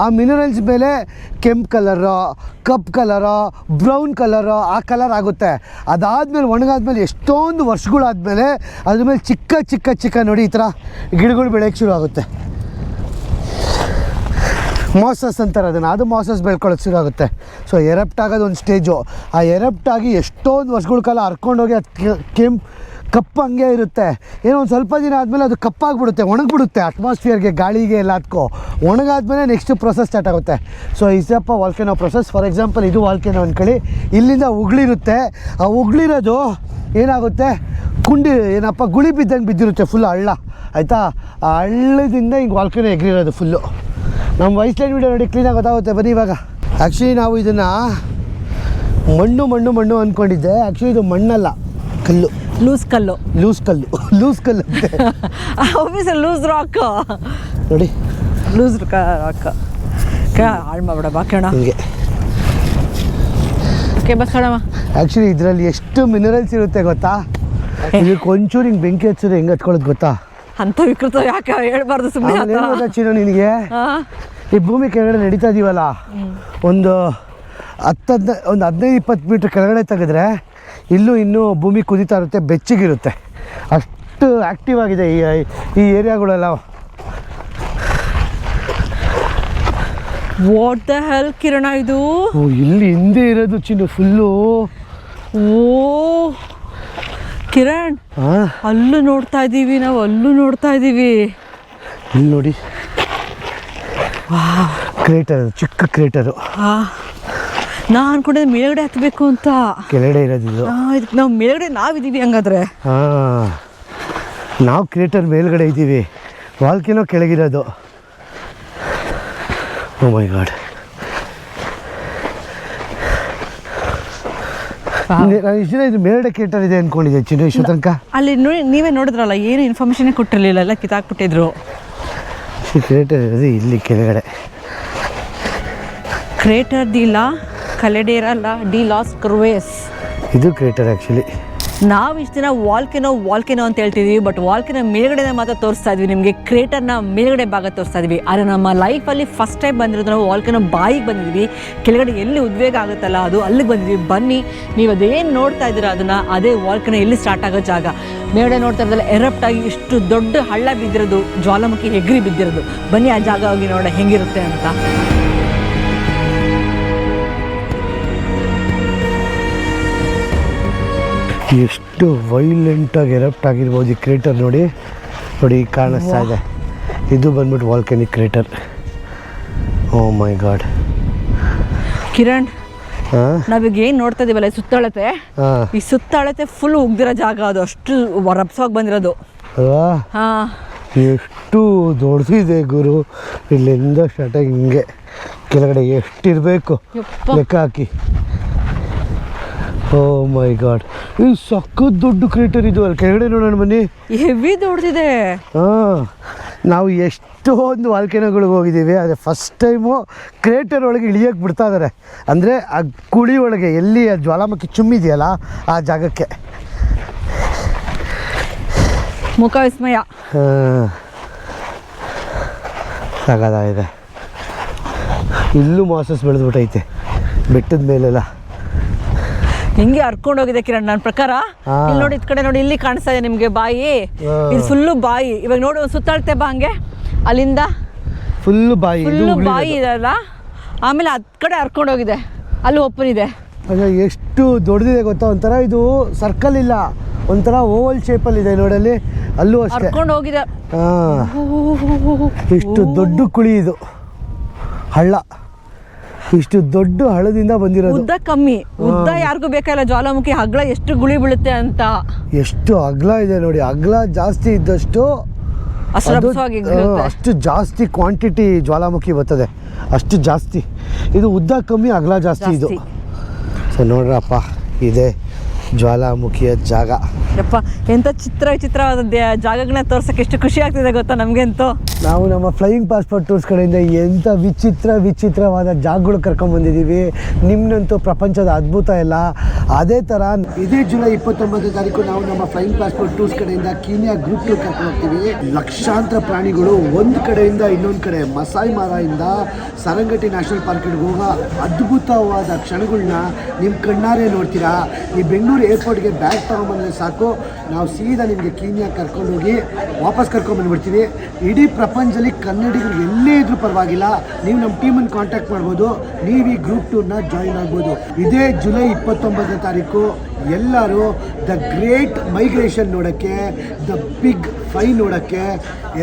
Speaker 2: ಆ ಮಿನರಲ್ಸ್ ಮೇಲೆ ಕೆಂಪು colour, cup colour, brown colour, ಆ ಕಲರ್ ಆಗುತ್ತೆ. ಅದಾದಮೇಲೆ ಒಣಗಾದ್ಮೇಲೆ ಎಷ್ಟೊಂದು ವರ್ಷಗಳಾದಮೇಲೆ ಅದ್ರ ಮೇಲೆ ಚಿಕ್ಕ ನೋಡಿ ಈ ಥರ ಗಿಡಗಳು ಬೆಳೆಯೋಕ್ಕೆ ಶುರು ಆಗುತ್ತೆ. ಮಾಸಸ್ ಅಂತಾರೆ ಅದನ್ನು. ಅದು ಮಾಸಸ್ ಬೆಳ್ಕೊಳ್ಳೋಕೆ ಶುರು ಆಗುತ್ತೆ. ಸೊ ಎರಪ್ಟ್ ಆಗೋದು ಒಂದು ಸ್ಟೇಜು. ಆ ಎರಪ್ಟ್ ಆಗಿ ಎಷ್ಟೊಂದು ವರ್ಷಗಳ ಕಾಲ ಹರ್ಕೊಂಡೋಗಿ ಅದು ಕಪ್ಪು ಹಂಗೆ ಇರುತ್ತೆ. ಏನೋ ಒಂದು ಸ್ವಲ್ಪ ದಿನ ಆದಮೇಲೆ ಅದು ಕಪ್ಪಾಗಿಬಿಡುತ್ತೆ, ಒಣಗಿಬಿಡುತ್ತೆ. ಅಟ್ಮಾಸ್ಫಿಯರ್ಗೆ, ಗಾಳಿಗೆ ಎಲ್ಲದಕ್ಕೂ ಒಣಗಾದ್ಮೇಲೆ ನೆಕ್ಸ್ಟ್ ಪ್ರೊಸೆಸ್ ಸ್ಟಾರ್ಟ್ ಆಗುತ್ತೆ. ಸೊ ಇಸಪ್ಪ ವಾಲ್ಕೇನೋ ಪ್ರೊಸೆಸ್. ಫಾರ್ ಎಕ್ಸಾಂಪಲ್ ಇದು ವಾಲ್ಕೇನೋ ಅಂದ್ಕೊಳ್ಳಿ. ಇಲ್ಲಿಂದ ಉಗುಳಿರುತ್ತೆ. ಆ ಉಗುಳಿರೋದು ಏನಾಗುತ್ತೆ, ಗುಳಿ ಬಿದ್ದಂಗೆ ಬಿದ್ದಿರುತ್ತೆ ಫುಲ್ ಹಳ್ಳ, ಆಯಿತಾ? ಆ ಹಳ್ಳದಿಂದ ಹಿಂಗೆ ವಾಲ್ಕೇನೋ ಎಗರಿರೋದು ಫುಲ್ಲು. ನಮ್ಮ ಐಸ್ಲ್ಯಾಂಡ್ ವಿಡಿಯೋ ನೋಡಿ ಕ್ಲೀನಾಗಿ ಗೊತ್ತಾಗುತ್ತೆ. ಬನ್ನಿ ಇವಾಗ. ಆ್ಯಕ್ಚುಲಿ ನಾವು ಇದನ್ನು ಮಣ್ಣು ಅಂದ್ಕೊಂಡಿದ್ದೆ. ಆ್ಯಕ್ಚುಲಿ ಇದು ಮಣ್ಣಲ್ಲ, ಕಲ್ಲು, ಲೂಸ್ ಕಲ್ಲು ಅಂತೆ. ಲೂಸ್ ರಾಕ್ ನೋಡಿ, ಲೂಸ್ ರಾಕ್. ಹಾಳು ಮಾಡ್ಬೇಡ, ಬಾಕೋಣ ಹಿಂಗೆ. ಓಕೆ ಬಸ್ ಕಣಮ್ಮ. ಆ್ಯಕ್ಚುಲಿ ಇದರಲ್ಲಿ ಎಷ್ಟು ಮಿನರಲ್ಸ್ ಇರುತ್ತೆ ಗೊತ್ತಾ? ಇದಕ್ಕೆ ಒಂಚೂರು ಹಿಂಗೆ ಬೆಂಕಿ ಹಚ್ಚಿದ್ರೆ ಹೆಂಗೆ ಹತ್ಕೊಳ್ಳೋದು ಗೊತ್ತಾ? ಅಂತ ವಿಕೃತ ಯಾಕೆ ಹೇಳ್ಬಾರ್ದು ಸುಮ್ಮನೆ. ಚಿನ್ನು ನಿನಗೆ ಈ ಭೂಮಿ ಕೆಳಗಡೆ ನಡೀತಾ ಇದೀವಲ್ಲ, ಒಂದು 15-20 ಮೀಟ್ರ್ ಕೆಳಗಡೆ ತೆಗೆದ್ರೆ ಇನ್ನೂ ಭೂಮಿ ಕುದೀತಾ ಇರುತ್ತೆ, ಬೆಚ್ಚಗಿರುತ್ತೆ. ಅಷ್ಟು ಆ್ಯಕ್ಟಿವ್ ಆಗಿದೆ ಈ ಏರಿಯಾಗಳೆಲ್ಲ. ವಾಟ್ ದ ಹೆಲ್ ಕಿರಣ ಇದು? ಇಲ್ಲಿ ಹಿಂದೆ ಇರೋದು ಚಿನ್ನು ಫುಲ್ಲು. ಓ ಕಿರಣ್, ಅಲ್ಲೂ ನೋಡ್ತಾ ಇದ್ದೀವಿ ನಾವು, ಇಲ್ಲಿ ನೋಡಿ. ಕ್ರೇಟರ್, ಚಿಕ್ಕ ಕ್ರೇಟರು. ನಾ ಅನ್ಕೊಂಡಿದ್ದೆ ಮೇಲ್ಗಡೆ ಹತ್ತಬೇಕು ಅಂತ. ಕೆಳಗಡೆ ಇರೋದಿದ್ದು ನಾವು ಮೇಲ್ಗಡೆ ನಾವಿದ್ದೀವಿ ಹಂಗಾದ್ರೆ. ನಾವು ಕ್ರೇಟರ್ ಮೇಲ್ಗಡೆ ಇದ್ದೀವಿ, ವಾಲ್ಕೇನೋ ಕೆಳಗಿರೋದು. ಓ ಮೈ ಗಾಡ್. ನಾನು ಇಷ್ಟು ದಿನ ಇದು ಮೇಲ್ಗಡೆ ಕ್ರೇಟರ್ ಇದೆ ಅಂದ್ಕೊಂಡಿದ್ದೆ ಚಿನ್ನು ಇಷ್ಟು ತನಕ. ಅಲ್ಲಿ ನೋಡಿ, ನೀವೇ ನೋಡಿದ್ರಲ್ಲ, ಏನು ಇನ್ಫಾರ್ಮೇಷನ್ ಕೊಟ್ಟಿರಲಿಲ್ಲ, ಎಲ್ಲ ಕಿತ್ತಾಕ್ಬಿಟ್ಟಿದ್ರು. ಕ್ರೇಟರ್ ಇರೋದು ಇಲ್ಲಿ ಕೆಳಗಡೆ. Crater de la Caldera la de los Cuervos, ಇದು ಕ್ರೇಟರ್. ಆ್ಯಕ್ಚುಲಿ ನಾವು ಇಷ್ಟು ದಿನ ವಾಲ್ಕೇನೋ ಅಂತ ಹೇಳ್ತಿದ್ವಿ, ಬಟ್ ವಾಲ್ಕೇನೋ ಮೇಲ್ಗಡೆ ಮಾತ್ರ ತೋರಿಸ್ತಾ ಇದ್ವಿ ನಿಮಗೆ, ಕ್ರೇಟರ್ನ ಮೇಲ್ಗಡೆ ಭಾಗ ತೋರಿಸ್ತಾ ಇದ್ವಿ. ಆದರೆ ನಮ್ಮ ಲೈಫಲ್ಲಿ ಫಸ್ಟ್ ಟೈಮ್ ಬಂದಿರೋದು ನಾವು ವಾಲ್ಕೇನೋ ಬಾಯಿಗೆ ಬಂದಿದ್ವಿ. ಕೆಳಗಡೆ ಎಲ್ಲಿ ಉದ್ವೇಗ ಆಗುತ್ತಲ್ಲ ಅದು ಅಲ್ಲಿಗೆ ಬಂದಿದ್ವಿ. ಬನ್ನಿ, ನೀವು ಅದೇನು ನೋಡ್ತಾ ಇದ್ದೀರಾ ಅದನ್ನು, ಅದೇ ವಾಲ್ಕೇನೋ ಎಲ್ಲಿ ಸ್ಟಾರ್ಟ್ ಆಗೋ ಜಾಗ. ಮೇಲ್ಗಡೆ ನೋಡ್ತಾ ಇರೋದಲ್ಲ, ಎರಪ್ಟ್ ಆಗಿ ಇಷ್ಟು ದೊಡ್ಡ ಹಳ್ಳ ಬಿದ್ದಿರೋದು, ಜ್ವಾಲಾಮುಖಿ ಎಗರಿ ಬಿದ್ದಿರೋದು. ಬನ್ನಿ ಆ ಜಾಗ ಹೋಗಿ ನೋಡ ಹೆಂಗಿರುತ್ತೆ ಅಂತ.
Speaker 1: ಎಷ್ಟು ವೈಲೆಂಟಾಗಿ ಎರಪ್ಟ್ ಆಗಿರ್ಬೋದು ಈ ಕ್ರೇಟರ್ ನೋಡಿ ಕಾಣಿಸ್ತಾ ಇದೆ. ಇದು ಬಂದ್ಬಿಟ್ಟು ವಾಲ್ಕೆನಿಕ್ ಕ್ರೇಟರ್. ಓ ಮೈ ಗಾಡ್
Speaker 2: ಕಿರಣ್, ನಾವೀಗ ಏನು ನೋಡ್ತಾ ಇದೀವಲ್ಲ ಸುತ್ತಳತೆ, ಈ ಸುತ್ತಳತೆ ಫುಲ್ ಉಗ್ದಿರೋ ಜಾಗ, ಅದು ಅಷ್ಟು ರಪ್ಸವಾಗಿ ಬಂದಿರೋದು
Speaker 1: ಅಲ್ವಾ?
Speaker 2: ಹಾಂ,
Speaker 1: ಎಷ್ಟು ದೊಡ್ಡದಿದೆ ಗುರು. ಇಲ್ಲಿಂದ ಸ್ಟಾರ್ಟಾಗಿ ಹಿಂಗೆ ಕೆಳಗಡೆ ಎಷ್ಟಿರಬೇಕು ಲೆಕ್ಕ ಹಾಕಿ. ಓ ಮೈ ಗಾಡ್, ಇದು ಸಖತ್ ದೊಡ್ಡ ಕ್ರೇಟರ್ ಇದು. ಅಲ್ಲಿ ಕೆಳಗಡೆ ನೋಡೋಣ ಬನ್ನಿ,
Speaker 2: ಹೆವಿ ದೊಡ್ಡದಿದೆ.
Speaker 1: ಹಾಂ, ನಾವು ಎಷ್ಟೊಂದು ವಾಲ್ಕೆನೋಗಳಿಗೆ ಹೋಗಿದ್ದೀವಿ, ಆದರೆ ಫಸ್ಟ್ ಟೈಮು ಕ್ರೇಟರ್ ಒಳಗೆ ಇಳಿಯೋಕ್ಕೆ ಬಿಡ್ತಾ ಇದ್ದಾರೆ. ಅಂದರೆ ಆ ಕುಳಿ ಒಳಗೆ ಎಲ್ಲಿ ಆ ಜ್ವಾಲಾಮುಖಿ ಚುಮ್ಮಿದೆಯಲ್ಲ ಆ ಜಾಗಕ್ಕೆ.
Speaker 2: ಮುಖ ವಿಸ್ಮಯ.
Speaker 1: ಸಾಕಾಗಿದೆ. ಇಲ್ಲೂ ಮಾಸಸ್ ಬೆಳೆದ್ಬಿಟ್ಟೈತೆ ಬೆಟ್ಟದ ಮೇಲೆಲ್ಲ.
Speaker 2: ಹಿಂಗೆ ಹರ್ಕೊಂಡು ಹೋಗಿದೆ ಕಿರಣ್ ನನ್ನ ಪ್ರಕಾರ. ಇಲ್ಲಿ ನೋಡಿ, ಈ ಕಡೆ ನೋಡಿ, ಇಲ್ಲಿ ಕಾಣಿಸ್ತಾ ಇದೆ ನಿಮಗೆ ಬಾಯಿ. ಇದು ಫುಲ್ಲು ಬಾಯಿ. ಇವಾಗ ನೋಡಿ ಒಂದು ಸುತ್ತಾಳ್ತೆ ಬಾ, ಹಂಗೆ ಅಲ್ಲಿಂದ
Speaker 1: ಫುಲ್ಲು ಬಾಯಿ
Speaker 2: ಇದೆ ಅಲ್ಲ. ಆಮೇಲೆ ಅದ್ ಕಡೆ ಹರ್ಕೊಂಡು ಹೋಗಿದೆ, ಅಲ್ಲಿ ಓಪನ್ ಇದೆ.
Speaker 1: ಎಷ್ಟು ದೊಡ್ಡದಿದೆ ಗೊತ್ತಾ? ಒಂಥರ ಇದು ಸರ್ಕಲ್ ಇಲ್ಲ, ಒಂಥರ ಓವಲ್ ಶೇಪಲ್ಲಿ ಇದೆ ನೋಡಲ್ಲಿ. ಅಲ್ಲೂ ಅಷ್ಟೇ
Speaker 2: ಹರ್ಕೊಂಡು ಹೋಗಿದೆ.
Speaker 1: ಇಷ್ಟು ದೊಡ್ಡ ಕುಳಿ ಇದು, ಹಳ್ಳ. ಇಷ್ಟು ದೊಡ್ಡ ಹಳ್ಳದಿಂದ ಬಂದಿರೋದು.
Speaker 2: ಉದ್ದ ಕಮ್ಮಿ, ಉದ್ದ ಯಾರಿಗೂ ಬೇಕಾಗಿಲ್ಲ. ಜ್ವಾಲಾಮುಖಿ ಅಗ್ಲ ಎಷ್ಟು ಗುಳಿ ಬೀಳುತ್ತೆ ಅಂತ.
Speaker 1: ಎಷ್ಟು ಅಗ್ಲ ಇದೆ ನೋಡಿ. ಅಗ್ಲ ಜಾಸ್ತಿ ಇದ್ದಷ್ಟು ಅಷ್ಟು ಜಾಸ್ತಿ ಕ್ವಾಂಟಿಟಿ ಜ್ವಾಲಾಮುಖಿ ಬರ್ತದೆ, ಅಷ್ಟು ಜಾಸ್ತಿ. ಇದು ಉದ್ದ ಕಮ್ಮಿ, ಅಗ್ಲ ಜಾಸ್ತಿ ಇದು. ಸೊ ನೋಡ್ರಪ್ಪ, ಇದೆ ಜ್ವಾಲಾಮುಖಿಯ ಜಾಗ.
Speaker 2: ಯಪ್ಪ, ಎಂಥ ವಿಚಿತ್ರವಾದ ಜಾಗಗಳನ್ನ ತೋರ್ಸಕ್ಕೆ ಎಷ್ಟು ಖುಷಿ ಆಗ್ತಿದೆ ಗೊತ್ತಾ ನಮಗಂತೂ.
Speaker 1: ನಾವು ನಮ್ಮ ಫ್ಲೈಯಿಂಗ್ ಪಾಸ್ಪೋರ್ಟ್ ಟೂರ್ಸ್ ಕಡೆಯಿಂದ ಎಂಥ ವಿಚಿತ್ರವಾದ ಜಾಗಗಳು ಕರ್ಕೊಂಡ್ಬಂದಿದ್ದೀವಿ. ನಿಮ್ಮನ್ನಂತೂ ಪ್ರಪಂಚದ ಅದ್ಭುತ ಎಲ್ಲ. ಅದೇ ಥರ ಇದೇ ಜುಲೈ 29ನೇ ತಾರೀಕು ನಾವು ನಮ್ಮ ಫ್ಲೈಯಿಂಗ್ ಪಾಸ್ಪೋರ್ಟ್ ಟೂರ್ಸ್ ಕಡೆಯಿಂದ ಕೀನ್ಯಾ ಗ್ರೂಪ್ ಟೂರ್ ಕರ್ಕೊಂಡು ಹೋಗ್ತೀವಿ. ಲಕ್ಷಾಂತರ ಪ್ರಾಣಿಗಳು ಒಂದು ಕಡೆಯಿಂದ ಇನ್ನೊಂದು ಕಡೆ, ಮಸಾಯಿ ಮಾರಾಯಿಂದ ಸರಂಗಟಿ ನ್ಯಾಷನಲ್ ಪಾರ್ಕ್ಗೆ ಹೋಗೋ ಅದ್ಭುತವಾದ ಕ್ಷಣಗಳನ್ನ ನಿಮ್ಮ ಕಣ್ಣಾರೆ ನೋಡ್ತೀರಾ. ಈ ಬೆಂಗಳೂರು ಏರ್ಪೋರ್ಟ್ಗೆ ಬ್ಯಾಗ್ ತೊಗೊಂಬಂದರೆ ಸಾಕು, ನಾವು ಸೀದಾ ನಿಮಗೆ ಕೀನ್ಯಾ ಕರ್ಕೊಂಡೋಗಿ ವಾಪಸ್ ಕರ್ಕೊಂಡ್ಬಂದ್ಬಿಡ್ತೀವಿ. ಇಡೀ ಪ್ರಪಂಚದಲ್ಲಿ ಕನ್ನಡಿಗರು ಎಲ್ಲೇ ಇದ್ರೂ ಪರವಾಗಿಲ್ಲ, ನೀವು ನಮ್ಮ ಟೀಮನ್ನು ಕಾಂಟ್ಯಾಕ್ಟ್ ಮಾಡ್ಬೋದು, ನೀವು ಈ ಗ್ರೂಪ್ ಟೂರ್ನ ಜಾಯಿನ್ ಆಗ್ಬೋದು. ಇದೇ ಜುಲೈ 29ನೇ ತಾರೀಕು ಎಲ್ಲರೂ ದ ಗ್ರೇಟ್ ಮೈಗ್ರೇಷನ್ ನೋಡೋಕ್ಕೆ, ದ ಬಿಗ್ ಫೈ ನೋಡೋಕ್ಕೆ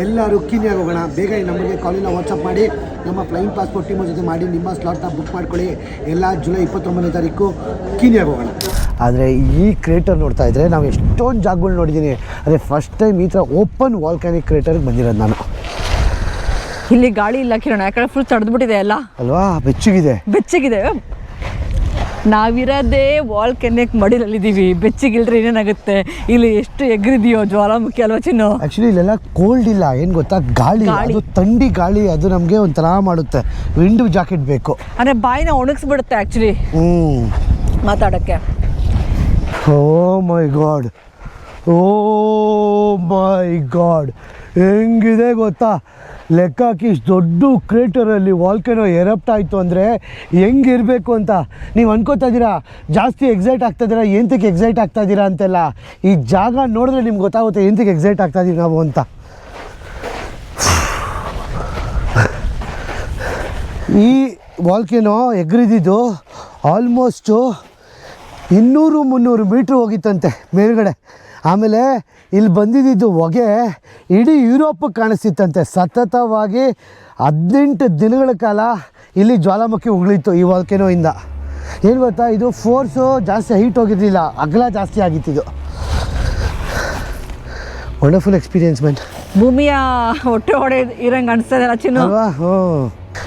Speaker 1: ಎಲ್ಲರೂ ಕೀನ್ಯಾಗೆ ಹೋಗೋಣ. ಬೇಗ ನಮಗೆ ಕಾಲಿನ ವಾಟ್ಸಪ್ ಮಾಡಿ ನಮ್ಮ ಫ್ಲೈಯಿಂಗ್ ಪಾಸ್ಪೋರ್ಟ್ ಟೀಮ್ ಜೊತೆ ಮಾಡಿ ನಿಮ್ಮ ಸ್ಲಾಟ್ನ ಬುಕ್ ಮಾಡ್ಕೊಳ್ಳಿ. ಎಲ್ಲ ಜುಲೈ 29ನೇ ತಾರೀಕು ಕೀನ್ಯಾಗೆ ಹೋಗೋಣ. ಆದರೆ ಈ ಕ್ರೇಟರ್ ನೋಡ್ತಾ ಇದ್ದರೆ ನಾವು ಎಷ್ಟೊಂದು ಜಾಗಗಳು ನೋಡಿದ್ದೀನಿ, ಅದೇ ಫಸ್ಟ್ ಟೈಮ್ ಈ ಥರ ಓಪನ್ ವಾಲ್ಕ್ಯಾನಿಕ್ ಕ್ರೇಟರ್ಗೆ ಬಂದಿರೋದು ನಾನು.
Speaker 2: ಇಲ್ಲಿ ಗಾಳಿ ಇಲ್ಲ ಕಿರಣ, ಯಾಕಂದ್ರೆ ಫುಲ್ ತಡೆದ್ಬಿಟ್ಟಿದೆ ಎಲ್ಲ ಅಲ್ವಾ. ಬೆಚ್ಚಗಿದೆ. ನಾವಿರೋದೇ ವಾಲ್ಕೆನಿಕ್ ಮಡಿಲಲ್ಲಿದ್ದೀವಿ, ಬೆಚ್ಚಗಿಲ್ದ್ರೆ ಏನೇನಾಗುತ್ತೆ. ಇಲ್ಲಿ ಎಷ್ಟು ಎಗ್ರಿದೆಯೋ ಜ್ವಾಲಾಮುಖಿ ಅಲ್ವಾ ಚಿನ್ನು.
Speaker 1: ಆ್ಯಕ್ಚುಲಿ ಇಲ್ಲೆಲ್ಲ ಕೋಲ್ಡ್ ಇಲ್ಲ, ಏನು ಗೊತ್ತಾ, ಗಾಳಿ, ಅದು ಥಂಡಿ ಗಾಳಿ, ಅದು ನಮಗೆ ಒಂಥರ ಮಾಡುತ್ತೆ. ವಿಂಡ್ ಜಾಕೆಟ್ ಬೇಕು,
Speaker 2: ಅಂದರೆ ಬಾಯಿನ ಒಣಗಿಸ್ಬಿಡುತ್ತೆ ಆ್ಯಕ್ಚುಲಿ ಮಾತಾಡೋಕ್ಕೆ.
Speaker 1: ಓ ಮೈ ಗಾಡ್, ಹೆಂಗಿದೆ ಗೊತ್ತಾ? ಲೆಕ್ಕ ಹಾಕಿ, ಇಷ್ಟು ದೊಡ್ಡ ಕ್ರೇಟರಲ್ಲಿ ವಾಲ್ಕೆನೋ ಎರಪ್ಟ್ ಆಯಿತು ಅಂದರೆ ಹೆಂಗಿರಬೇಕು ಅಂತ ನೀವು ಅನ್ಕೋತಾ ಇದ್ದೀರಾ. ಜಾಸ್ತಿ ಎಕ್ಸೈಟ್ ಆಗ್ತಾಯಿದ್ದೀರಾ, ಎಂತಕ್ಕೆ ಎಕ್ಸೈಟ್ ಆಗ್ತಾಯಿದ್ದೀರಾ ಅಂತೆಲ್ಲ. ಈ ಜಾಗ ನೋಡಿದ್ರೆ ನಿಮ್ಗೆ ಗೊತ್ತಾಗುತ್ತೆ ಎಂತಕ್ಕೆ ಎಕ್ಸೈಟ್ ಆಗ್ತಾಯಿದ್ದೀವಿ ನಾವು ಅಂತ. ಈ ವಾಲ್ಕೆನೋ ಎಗ್ರಿದಿದ್ದು ಆಲ್ಮೋಸ್ಟು 200-300 ಮೀಟ್ರ್ ಹೋಗಿತ್ತಂತೆ ಮೇಲ್ಗಡೆ. ಆಮೇಲೆ ಇಲ್ಲಿ ಬಂದಿದ್ದು ಹೊಗೆ ಇಡೀ ಯುರೋಪಿಗೆ ಕಾಣಿಸ್ತಿತ್ತಂತೆ. ಸತತವಾಗಿ 18 ದಿನಗಳ ಕಾಲ ಇಲ್ಲಿ ಜ್ವಾಲಾಮುಖಿ ಉಗುಳಿತ್ತು ಈ ವಾಲ್ಕೆನೋಯಿಂದ. ಏನು ಗೊತ್ತಾ, ಇದು ಫೋರ್ಸು ಜಾಸ್ತಿ ಹೈಟ್ ಹೋಗಿರಲಿಲ್ಲ, ಅಗಲ ಜಾಸ್ತಿ ಆಗಿತ್ತಿದು. Wonderful experience man.
Speaker 2: ಭೂಮಿಯ ಹೊಟ್ಟೆ ಇರಂಗೆ ಅನಿಸ್ತದೆ ಚಿನ್ನು
Speaker 1: ಅಲ್ವಾ?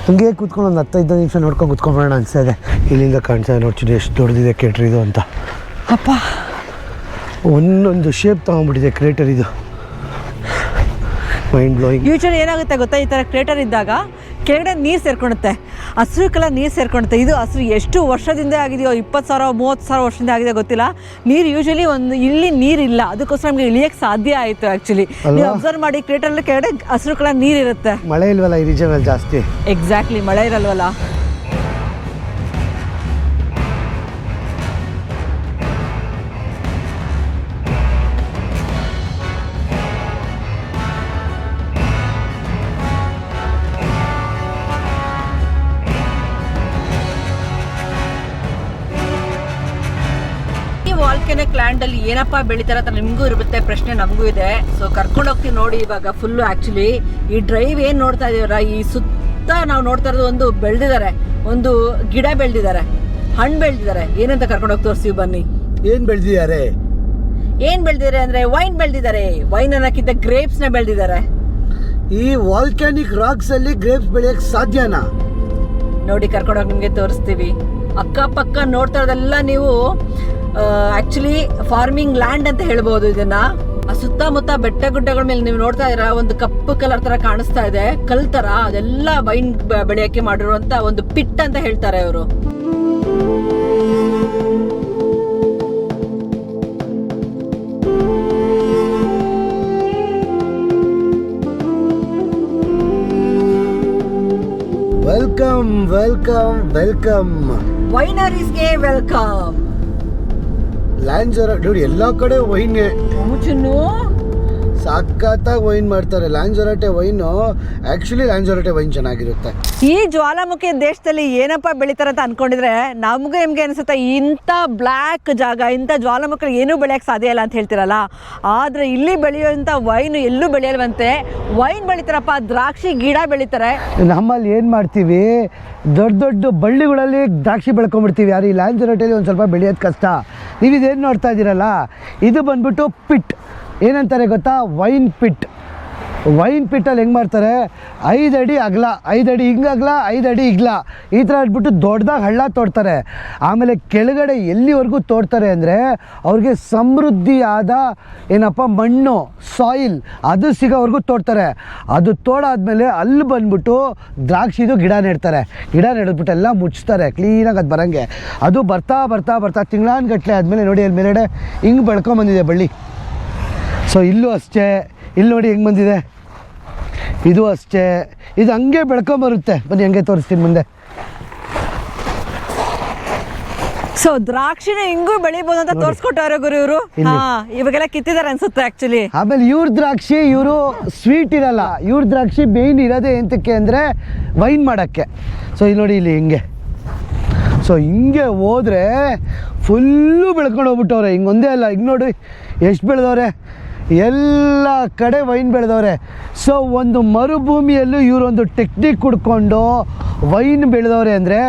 Speaker 1: ಹಂಗೆ ಕೂತ್ಕೊಂಡು ಒಂದು 15 ನಿಮಿಷ ನೋಡ್ಕೊಂಡು ಕೂತ್ಕೊಂಡ್ಬರೋಣ ಅನಿಸ್ತದೆ. ಇಲ್ಲಿಂದ ಕಾಣಿಸ್ತಾ ನೋಡ್ತೀನಿ ಎಷ್ಟು ದೊಡ್ಡದಿದೆ ಕ್ರೇಟರ್ ಇದು ಅಂತ.
Speaker 2: ಅಪ್ಪ,
Speaker 1: ಒಂದೊಂದು ಶೇಪ್ ತೊಗೊಂಡ್ಬಿಟ್ಟಿದೆ ಕ್ರೇಟರ್ ಇದು. Mind blowing.
Speaker 2: ಯೂಶಲಿ ಏನಾಗುತ್ತೆ ಗೊತ್ತಾ, ಈ ಥರ ಕ್ರೇಟರ್ ಇದ್ದಾಗ ಕೆಳಗಡೆ ನೀರು ಸೇರ್ಕೊಳುತ್ತೆ, ಹಸಿರು ಕಲರ್ ನೀರು ಸೇರ್ಕೊಳುತ್ತೆ. ಇದು ಹಸಿರು ಎಷ್ಟು ವರ್ಷದಿಂದ ಆಗಿದೆಯೋ, 20,000-30,000 ವರ್ಷದಿಂದ ಆಗಿದೆ ಗೊತ್ತಿಲ್ಲ. ನೀರು ಯೂಶಲಿ ಇಲ್ಲಿ ನೀರಿಲ್ಲ, ಅದಕ್ಕೋಸ್ಕರ ನಮಗೆ ಇಳಿಯೋಕ್ಕೆ ಸಾಧ್ಯ ಆಯಿತು. ಆ್ಯಕ್ಚುಲಿ ನೀವು ಅಬ್ಸರ್ವ್ ಮಾಡಿ, ಕ್ರೇಟರಲ್ಲಿ ಕೆಳಗಡೆ ಹಸಿರು ಕಲರ್ ನೀರು ಇರುತ್ತೆ.
Speaker 1: ಮಳೆ ಇಲ್ವಲ್ಲ ಈ ರೀಜನಲ್ಲಿ ಜಾಸ್ತಿ.
Speaker 2: ಎಕ್ಸಾಕ್ಟ್ಲಿ, ಮಳೆ ಇರಲ್ವಲ್ಲ. ವೋಲ್ಕೆನಿಕ್ ಲ್ಯಾಂಡ್ ಅಲ್ಲಿ ಏನಪ್ಪ ಬೆಳಿತಾರೆ ಅಂತ ನಿಮಗೂ ಇರುತ್ತೆ ಪ್ರಶ್ನೆ, ನಮಗೂ ಇದೆ. ಸೊ ಕರ್ಕೊಂಡು ಹೋಗ್ತೀವಿ ನೋಡಿ ಇವಾಗ ಫುಲ್ಲು. ಆಕ್ಚುಲಿ ಈ ಡ್ರೈವ್ ಏನ್ ನೋಡ್ತಾ ಇದೀವಲ್ಲ, ಈ ಸುತ್ತ ನಾವು ನೋಡ್ತಾ ಇರೋದು ಒಂದು ಬೆಳೆದಿದ್ದಾರೆ, ಒಂದು ಗಿಡ ಬೆಳೆದಿದ್ದಾರೆ, ಹಣ್ಣು ಬೆಳೆದಿದ್ದಾರೆ. ಏನಂತ ಕರ್ಕೊಂಡು ಹೋಗಿ ತೋರಿಸ್ತೀವಿ ಬನ್ನಿ.
Speaker 1: ಏನ್ ಬೆಳೆದಿದ್ದಾರೆ
Speaker 2: ಅಂದ್ರೆ ವೈನ್ ಬೆಳೆದಿದ್ದಾರೆ. ವೈನ್ ಅನ್ನಕ್ಕಿಂತ ಗ್ರೇಪ್ಸ್ ನ ಬೆಳೆದಿದ್ದಾರೆ.
Speaker 1: ಈ ವಾಲ್ಕ್ಯಾನಿಕ್ ರಾಕ್ಸ್ ಅಲ್ಲಿ ಗ್ರೇಪ್ಸ್ ಬೆಳೆಯಕ್ ಸಾಧ್ಯನಾ?
Speaker 2: ನೋಡಿ ಕರ್ಕೊಂಡೋಗಿ ನಿಮ್ಗೆ ತೋರಿಸ್ತೀವಿ. ಅಕ್ಕಪಕ್ಕ ನೋಡ್ತಾ ಇರೋದೆಲ್ಲ ನೀವು ಆಕ್ಚುಲಿ ಫಾರ್ಮಿಂಗ್ ಲ್ಯಾಂಡ್ ಅಂತ ಹೇಳ್ಬೋದು ಇದನ್ನ. ಆ ಸುತ್ತಮುತ್ತ ಬೆಟ್ಟ ಗುಡ್ಡಗಳ ಮೇಲೆ ನೀವು ನೋಡ್ತಾ ಇದ್ದೀರಾ, ಒಂದು ಕಪ್ಪು ಕಲರ್ ತರ ಕಾಣಿಸ್ತಾ ಇದೆ, ಕಲ್ ತರ. ಅದೆಲ್ಲ ವೈನ್ ಬೆಳೆಯಕ್ಕೆ ಮಾಡಿರುವಂತ ಒಂದು ಪಿಟ್ ಅಂತ ಹೇಳ್ತಾರೆ ಅವರು.
Speaker 1: ವೆಲ್ಕಮ್ ವೆಲ್ಕಮ್ ವೆಲ್ಕಮ್,
Speaker 2: ವೈನರೀಸ್ಗೆ ವೆಲ್ಕಮ್.
Speaker 1: ಲ್ಯಾಂಜರಟೆ ನೋಡಿ, ಎಲ್ಲ ಕಡೆ ವೈನ್, ಸಖತ್ತಾಗಿ ವೈನ್ ಮಾಡ್ತಾರೆ. Lanzarote wine, actually Lanzarote wine ಚೆನ್ನಾಗಿರುತ್ತೆ.
Speaker 2: ಈ ಜ್ವಾಲಾಮುಖಿ ದೇಶದಲ್ಲಿ ಏನಪ್ಪ ಬೆಳಿತಾರೆ ಅಂತ ಅನ್ಕೊಂಡಿದ್ರೆ ನಮ್ಗೆ ನಿಮ್ಗೆ ಅನ್ಸುತ್ತೆ ಇಂಥ ಬ್ಲ್ಯಾಕ್ ಜಾಗ, ಇಂಥ ಜ್ವಾಲಾಮುಖಿ ಏನೂ ಬೆಳೆಯಕ್ಕೆ ಸಾಧ್ಯ ಇಲ್ಲ ಅಂತ ಹೇಳ್ತಿರಲ್ಲ. ಆದ್ರೆ ಇಲ್ಲಿ ಬೆಳೆಯುವಂಥ ವೈನ್ ಎಲ್ಲೂ ಬೆಳೆಯಲ್ವಂತೆ. ವೈನ್ ಬೆಳಿತಾರಪ್ಪ, ದ್ರಾಕ್ಷಿ ಗಿಡ ಬೆಳಿತಾರೆ.
Speaker 1: ನಮ್ಮಲ್ಲಿ ಏನು ಮಾಡ್ತೀವಿ, ದೊಡ್ಡ ದೊಡ್ಡ ಬಳ್ಳಿಗಳಲ್ಲಿ ದ್ರಾಕ್ಷಿ ಬೆಳ್ಕೊಂಡ್ಬಿಡ್ತೀವಿ. ಯಾರು ಈ ಲ್ಯಾಂಜರಟೆಲಿ ಒಂದು ಸ್ವಲ್ಪ ಬೆಳೆಯೋದು ಕಷ್ಟ. ನೀವು ಇದೇನು ನೋಡ್ತಾ ಇದ್ದೀರಲ್ಲ, ಇದು ಬಂದ್ಬಿಟ್ಟು ಪಿಟ್. ಏನಂತಾರೆ ಗೊತ್ತಾ? Wine pit. ವೈನ್ ಪಿಟ್ಟಲ್ಲಿ ಹೆಂಗೆ ಮಾಡ್ತಾರೆ, 5 ಅಡಿ ಅಗಲ, 5 ಅಡಿ ಹಿಂಗೆ ಅಗಲ, 5 ಅಡಿ ಇಗ್ಲ, ಈ ಥರ ಇಟ್ಬಿಟ್ಟು ದೊಡ್ಡದಾಗಿ ಹಳ್ಳ ತೋಡ್ತಾರೆ. ಆಮೇಲೆ ಕೆಳಗಡೆ ಎಲ್ಲಿವರೆಗೂ ತೋಡ್ತಾರೆ ಅಂದರೆ ಅವ್ರಿಗೆ ಸಮೃದ್ಧಿಯಾದ ಏನಪ್ಪ ಮಣ್ಣು, ಸಾಯಿಲ್ ಅದು ಸಿಗೋವರೆಗೂ ತೋಡ್ತಾರೆ. ಅದು ತೋಡಾದ್ಮೇಲೆ ಅಲ್ಲಿ ಬಂದ್ಬಿಟ್ಟು ದ್ರಾಕ್ಷಿದು ಗಿಡ ನೆಡ್ತಾರೆ. ಗಿಡ ನೆಡೆದ್ಬಿಟ್ಟು ಎಲ್ಲ ಮುಚ್ತಾರೆ ಕ್ಲೀನಾಗಿ ಅದು ಬರೋಂಗೆ. ಅದು ಬರ್ತಾ ಬರ್ತಾ ಬರ್ತಾ ತಿಂಗಳಾನ್ಗಟ್ಲೆ ಆದಮೇಲೆ ನೋಡಿ ಅಲ್ಲಿ ಮೇಲೆಡೆ ಹಿಂಗೆ ಬೆಳ್ಕೊಂಬಂದಿದೆ ಬಳ್ಳಿ. ಸೊ ಇಲ್ಲೂ ಅಷ್ಟೇ, ಇಲ್ಲಿ ನೋಡಿ ಹೆಂಗೆ ಬಂದಿದೆ, ಇದು ಅಷ್ಟೇ, ಇದು ಹಂಗೆ ಬೆಳ್ಕೊಂಬರುತ್ತೆ. ಬನ್ನಿ ಹಂಗೆ ತೋರಿಸ್ತೀನಿ ಮುಂದೆ.
Speaker 2: ಸೊ ದ್ರಾಕ್ಷಿನ ಹಿಂಗೂ ಬೆಳಿಬೋದು ಅಂತ ತೋರಿಸ್ಕೊಟ್ಟವ್ರೆ ಗುರು ಇವರು. ಇವಾಗೆಲ್ಲ ಕಿತ್ತಿದ್ದಾರೆ ಅನ್ಸುತ್ತೆ ಆಕ್ಚುಲಿ.
Speaker 1: ಆಮೇಲೆ ಇವ್ರ ದ್ರಾಕ್ಷಿ, ಇವರು ಸ್ವೀಟ್ ಇರಲ್ಲ. ಇವ್ರ ದ್ರಾಕ್ಷಿ ಮೇಯ್ನ್ ಇರೋದೇ ಎಂತಕ್ಕೆ ಅಂದರೆ ವೈನ್ ಮಾಡೋಕ್ಕೆ. ಸೊ ಇಲ್ಲಿ ನೋಡಿ, ಇಲ್ಲಿ ಹಿಂಗೆ, ಸೊ ಹಿಂಗೆ ಹೋದರೆ ಫುಲ್ಲು ಬೆಳ್ಕೊಂಡು ಹೋಗ್ಬಿಟ್ಟವ್ರೆ. ಹಿಂಗೆ ಒಂದೇ ಅಲ್ಲ, ಹಿಂಗೆ ನೋಡಿ ಎಷ್ಟು ಬೆಳೆದವ್ರೆ, ಎಲ್ಲ ಕಡೆ ವೈನ್ ಬೆಳೆದವ್ರೆ. ಸೊ ಒಂದು ಮರುಭೂಮಿಯಲ್ಲೂ ಇವರೊಂದು ಟೆಕ್ನಿಕ್ ಹುಡ್ಕೊಂಡು ವೈನ್ ಬೆಳೆದವ್ರೆ ಅಂದರೆ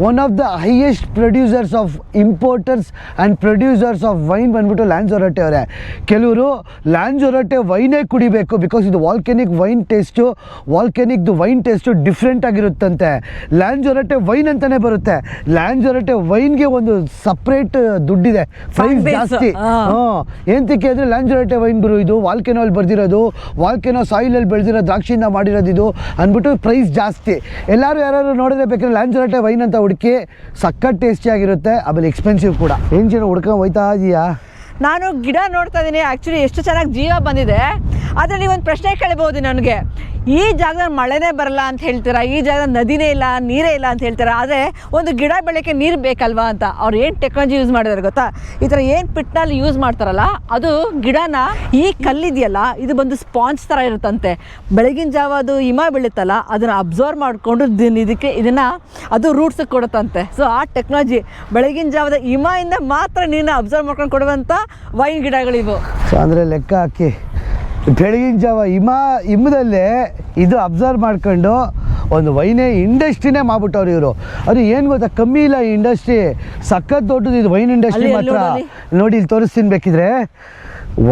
Speaker 1: one of the highest producers of importers and producers of wine ಬಂದ್ಬಿಟ್ಟು ಲ್ಯಾಂಜರಟೆ ಅವರೇ. ಕೆಲವರು ಲ್ಯಾಂಜರಟೆ ವೈನೇ ಕುಡಿಬೇಕು, ಬಿಕಾಸ್ ಇದು ವಾಲ್ಕೆನಿಕ್ ವೈನ್ ಟೇಸ್ಟು, ವಾಲ್ಕೆನಿಕ್ದು ವೈನ್ ಟೇಸ್ಟು ಡಿಫ್ರೆಂಟ್ ಆಗಿರುತ್ತಂತೆ. ಲ್ಯಾಂಜರಟೆ ವೈನ್ ಅಂತಲೇ ಬರುತ್ತೆ. ಲ್ಯಾಂಜರಟೆ ವೈನ್ಗೆ ಒಂದು ಸಪ್ರೇಟ್ ದುಡ್ಡಿದೆ, ಪ್ರೈಸ್ ಜಾಸ್ತಿ. ಎಂತಕ್ಕೆ ಅಂದರೆ ಲ್ಯಾಂಜರಟೆ ವೈನ್ ಗುರು, ಇದು ವಾಲ್ಕೆನೋಲ್ಲಿ ಬರ್ದಿರೋದು, ವಾಲ್ಕೆನೋ ಸಾಯಿಲಲ್ಲಿ ಬೆಳೆದಿರೋ ದ್ರಾಕ್ಷಿಯಿಂದ ಮಾಡಿರೋದು ಇದು ಅಂದ್ಬಿಟ್ಟು ಪ್ರೈಸ್ ಜಾಸ್ತಿ. ಎಲ್ಲರೂ ಯಾರು ನೋಡಿದ್ರೆ ಬೇಕಾದ್ರೆ ಲ್ಯಾಂಜರಟೆ ವೈನ್ ಅಂತ ಹುಡುಕಿ, ಸಖತ್ ಟೇಸ್ಟಿಯಾಗಿರುತ್ತೆ, ಆಮೇಲೆ ಎಕ್ಸ್ಪೆನ್ಸಿವ್ ಕೂಡ. ಏನು ಜನ ಹುಡ್ಕೊಂಡು ಹೋಯ್ತಾ ಇದೆಯಾ?
Speaker 2: ನಾನು ಗಿಡ ನೋಡ್ತಾ ಇದ್ದೀನಿ, ಆ್ಯಕ್ಚುಲಿ ಎಷ್ಟು ಚೆನ್ನಾಗಿ ಜೀವ ಬಂದಿದೆ. ಆದರೆ ನೀವೊಂದು ಪ್ರಶ್ನೆ ಕೇಳ್ಬೋದು ನನಗೆ, ಈ ಜಾಗದಲ್ಲಿ ಮಳೆನೇ ಬರಲ್ಲ ಅಂತ ಹೇಳ್ತೀರಾ, ಈ ಜಾಗದಲ್ಲಿ ನದಿನೇ ಇಲ್ಲ, ನೀರೇ ಇಲ್ಲ ಅಂತ ಹೇಳ್ತೀರಾ, ಆದರೆ ಒಂದು ಗಿಡ ಬೆಳೆಯೋಕ್ಕೆ ನೀರು ಬೇಕಲ್ವಾ ಅಂತ ಅವ್ರು ಏನು ಟೆಕ್ನಾಲಜಿ ಯೂಸ್ ಮಾಡಿದಾರೆ ಗೊತ್ತಾ? ಈ ಥರ ಏನು ಪಿಟ್ನಲ್ಲಿ ಯೂಸ್ ಮಾಡ್ತಾರಲ್ಲ, ಅದು ಗಿಡನ, ಈ ಕಲ್ಲಿದೆಯಲ್ಲ ಇದು ಬಂದು ಸ್ಪಾಂಜ್ ಥರ ಇರುತ್ತಂತೆ. ಬೆಳಗಿನ ಜಾವ ಅದು ಹಿಮ ಬೀಳುತ್ತಲ್ಲ, ಅದನ್ನು ಅಬ್ಸರ್ವ್ ಮಾಡಿಕೊಂಡು ಇದನ್ನು ಅದು ರೂಟ್ಸಿಗೆ ಕೊಡುತ್ತಂತೆ. ಸೊ ಆ ಟೆಕ್ನಾಲಜಿ, ಬೆಳಗಿನ ಜಾವದ ಹಿಮದಿಂದ ಮಾತ್ರ ನೀರನ್ನ ಅಬ್ಸರ್ವ್ ಮಾಡ್ಕೊಂಡು ಕೊಡುವಂಥ ವೈನ್ ಗಿಡಗಳಿವು.
Speaker 1: ಸೊ ಅಂದರೆ ಲೆಕ್ಕ ಹಾಕಿ ಬೆಳಗಿನ ಜಾವ ಹಿಮದಲ್ಲೇ ಇದು ಅಬ್ಸರ್ವ್ ಮಾಡ್ಕೊಂಡು ಒಂದು ವೈನೇ ಇಂಡಸ್ಟ್ರಿನೇ ಮಾಡ್ಬಿಟ್ಟವ್ರು ಇವರು. ಅದು ಏನು ಗೊತ್ತಾ, ಕಮ್ಮಿ ಇಲ್ಲ ಈ ಇಂಡಸ್ಟ್ರಿ, ಸಖತ್ ದೊಡ್ಡದು ಇದು ವೈನ್ ಇಂಡಸ್ಟ್ರಿ ಮಾತ್ರ. ನೋಡಿ ಇಲ್ಲಿ ತೋರಿಸ್ತೀನಿ ಬೇಕಿದ್ರೆ,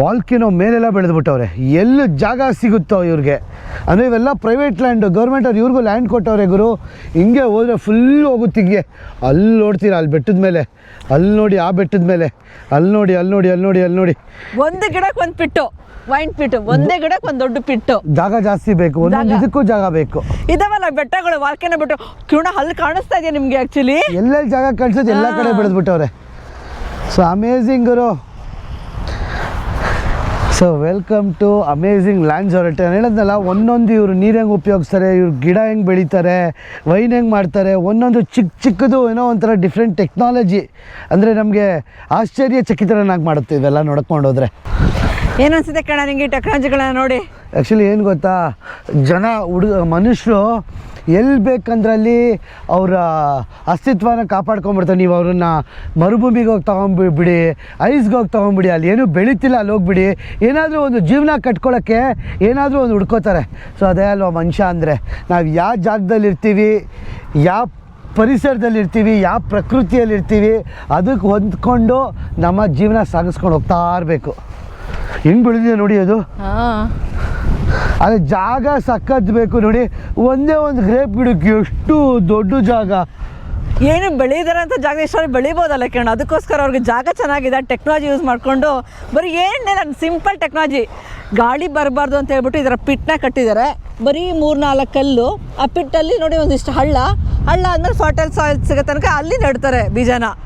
Speaker 1: ವಾಲ್ಕೆನೋ ಮೇಲೆಲ್ಲ ಬೆಳೆದ್ಬಿಟ್ಟವ್ರೆ. ಎಲ್ಲಿ ಜಾಗ ಸಿಗುತ್ತೋ ಇವ್ರಿಗೆ, ಅಂದರೆ ಇವೆಲ್ಲ ಪ್ರೈವೇಟ್ ಲ್ಯಾಂಡು, ಗೌರ್ಮೆಂಟ್ ಅವ್ರು ಇವ್ರಿಗೂ ಲ್ಯಾಂಡ್ ಕೊಟ್ಟವ್ರೆ ಗುರು. ಹಿಂಗೆ ಹೋದರೆ ಫುಲ್ ಹೋಗುತ್ತೆ ಹಿಂಗೆ. ಅಲ್ಲಿ ನೋಡ್ತೀರಾ, ಅಲ್ಲಿ ಬೆಟ್ಟದ ಮೇಲೆ, ಅಲ್ಲಿ ನೋಡಿ, ಆ ಬೆಟ್ಟದ ಮೇಲೆ, ಅಲ್ಲಿ ನೋಡಿ, ಅಲ್ಲಿ ನೋಡಿ, ಅಲ್ಲಿ ನೋಡಿ, ಅಲ್ಲಿ ನೋಡಿ,
Speaker 2: ಒಂದು ಗಿಡಕ್ಕೆ ಒಂದು ಪಿಟ್ಟು, ವೈನ್ ಪಿಟ್ಟು, ಒಂದೇ ಗಿಡಕ್ಕೆ ಒಂದು ದೊಡ್ಡ ಪಿಟ್ಟು.
Speaker 1: ಜಾಗ ಜಾಸ್ತಿ ಬೇಕು, ಒಂದೊಂದು ಇದಕ್ಕೂ ಜಾಗ ಬೇಕು.
Speaker 2: ಇದಾವಲ್ಲ ಬೆಟ್ಟಗಳು, ವಾಲ್ಕೆನೋ ಬೆಟ್ಟ, ಕಿರಣ ಅಲ್ಲಿ ಕಾಣಿಸ್ತಾ ಇದೆಯಾ ನಿಮಗೆ? ಆ್ಯಕ್ಚುಲಿ
Speaker 1: ಎಲ್ಲೆಲ್ಲಿ ಜಾಗ ಕಾಣಿಸುತ್ತೆ ಎಲ್ಲ ಕಡೆ ಬೆಳೆದ್ಬಿಟ್ಟವ್ರೆ. ಸೊ ಅಮೇಝಿಂಗ್ ಗುರು. So welcome to amazing Lanzarote. ನಾನು ಹೇಳಿದ್ನಲ್ಲ, ಒಂದೊಂದು ಇವರು ನೀರು ಹೆಂಗೆ ಉಪಯೋಗಿಸ್ತಾರೆ, ಇವ್ರು ಗಿಡ ಹೆಂಗೆ ಬೆಳೀತಾರೆ, ವೈನ್ ಹೆಂಗೆ ಮಾಡ್ತಾರೆ, ಒಂದೊಂದು ಚಿಕ್ಕದು ಏನೋ ಒಂಥರ ಡಿಫ್ರೆಂಟ್ ಟೆಕ್ನಾಲಜಿ. ಅಂದರೆ ನಮಗೆ ಆಶ್ಚರ್ಯಚಕಿತರನ್ನಾಗಿ ಮಾಡುತ್ತೆ ಇವೆಲ್ಲ ನೋಡ್ಕೊಂಡು ಹೋದರೆ.
Speaker 2: ಏನು ಅನಿಸುತ್ತೆ ಕಣ ನಿಮಗೆ ಟೆಕ್ನಾಲಜಿಗಳನ್ನ ನೋಡಿ?
Speaker 1: ಆ್ಯಕ್ಚುಲಿ ಏನು ಗೊತ್ತಾ, ಮನುಷ್ಯರು ಎಲ್ಲಿ ಬೇಕಂದ್ರಲ್ಲಿ ಅವರ ಅಸ್ತಿತ್ವನ ಕಾಪಾಡ್ಕೊಂಬಿಡ್ತಾರೆ. ನೀವು ಅವ್ರನ್ನ ಮರುಭೂಮಿಗೆ ಹೋಗಿ ತೊಗೊಂಬಿಡಿ, ಐಸ್ಗೆ ಹೋಗಿ ತೊಗೊಂಬಿಡಿ, ಅಲ್ಲಿ ಏನೂ ಬೆಳೀತಿಲ್ಲ, ಅಲ್ಲಿ ಹೋಗ್ಬಿಡಿ, ಏನಾದರೂ ಒಂದು ಜೀವನ ಕಟ್ಕೊಳ್ಳೋಕ್ಕೆ ಏನಾದರೂ ಒಂದು ಹುಡ್ಕೋತಾರೆ. ಸೊ ಅದೇ ಅಲ್ವ ಮನುಷ್ಯ ಅಂದರೆ. ನಾವು ಯಾವ ಜಾಗದಲ್ಲಿ ಇರ್ತೀವಿ, ಯಾವ ಪರಿಸರದಲ್ಲಿರ್ತೀವಿ, ಯಾವ ಪ್ರಕೃತಿಯಲ್ಲಿರ್ತೀವಿ, ಅದಕ್ಕೆ ಹೊಂದ್ಕೊಂಡು ನಮ್ಮ ಜೀವನ ಸಾಗಿಸ್ಕೊಂಡು ಹೋಗ್ತಾ ಇರಬೇಕು. ಹೆಂಗೆ ಬೆಳೆದಿದೆ ನೋಡಿ ಅದು. ಅದೇ ಜಾಗ ಸಕ್ಕತ್ ಬೇಕು ನೋಡಿ. ಒಂದೇ ಒಂದು ಗ್ರೇಪ್ ಗಿಡಕ್ಕೆ ಎಷ್ಟು ದೊಡ್ಡ ಜಾಗ.
Speaker 2: ಏನು ಬೆಳೀದಾರೆ ಅಂತ ಜಾಗ ಎಷ್ಟೊಂದು ಬೆಳಿಬೋದಲ್ಲ ಕಿರಣ. ಅದಕ್ಕೋಸ್ಕರ ಅವ್ರಿಗೆ ಜಾಗ ಚೆನ್ನಾಗಿದೆ, ಟೆಕ್ನಾಲಜಿ ಯೂಸ್ ಮಾಡಿಕೊಂಡು ಬರೀ ಏನಿಲ್ಲ, ಸಿಂಪಲ್ ಟೆಕ್ನಾಲಜಿ. ಗಾಳಿ ಬರಬಾರ್ದು ಅಂತ ಹೇಳ್ಬಿಟ್ಟು ಇದರ ಪಿಟ್ನ ಕಟ್ಟಿದ್ದಾರೆ. ಬರೀ 3-4 ಕಲ್ಲು. ಆ ಪಿಟ್ಟಲ್ಲಿ ನೋಡಿ ಒಂದಿಷ್ಟು ಹಳ್ಳ ಆದಮೇಲೆ ಫರ್ಟೈಲ್ ಸಾಯಿಲ್ ಸಿಗೋ ತನಕ ಅಲ್ಲಿ ನೆಡ್ತಾರೆ ಬೀಜನ.